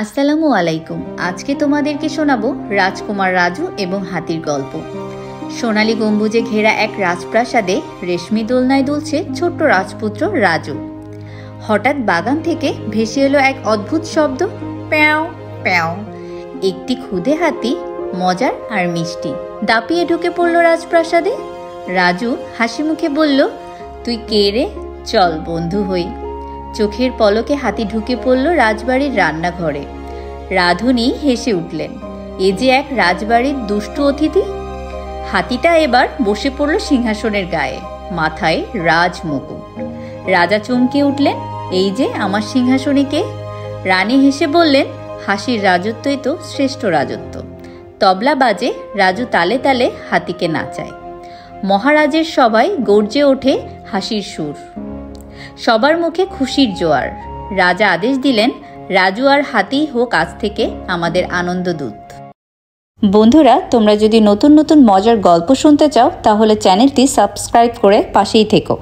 আসসালামু আলাইকুম। আজকে তোমাদেরকে শোনাবো রাজকুমার রাজু এবং হাতির গল্প। সোনালী গম্বুজে ঘেরা এক রাজপ্রাসাদে রেশমি দোলনায় দুলছে ছোট্ট রাজপুত্র রাজু। হঠাৎ বাগান থেকে ভেসে এলো এক অদ্ভুত শব্দ, প্যাও প্যাও। একটি ক্ষুদে হাতি, মজার আর মিষ্টি, দাপিয়ে ঢুকে পড়ল রাজপ্রাসাদে। রাজু হাসি মুখে বলল, তুই কে রে? চল বন্ধু হই। চোখের পলকে হাতি ঢুকে পড়ল রাজবাড়ির রান্নাঘরে। রাঁধুনি হেসে উঠলেন, এ যে এক রাজবাড়ির দুষ্টু অতিথি। হাতিটা এবার বসে পড়ল সিংহাসনের গায়ে, মাথায় রাজমুকুট। রাজা চমকে উঠলেন, এই যে আমার সিংহাসনে কে? রানী হেসে বললেন, হাসির রাজত্বই তো শ্রেষ্ঠ রাজত্ব। তবলা বাজে, রাজু তালে তালে হাতিকে নাচায়। মহারাজের সবাই গর্জে ওঠে হাসির সুর, সবার মুখে খুশির জোয়ার। রাজা আদেশ দিলেন, রাজু আর হাতি হোক আজ থেকে আমাদের আনন্দদূত। বন্ধুরা, তোমরা যদি নতুন নতুন মজার গল্প শুনতে চাও তাহলে চ্যানেলটি সাবস্ক্রাইব করে পাশেই থেকো।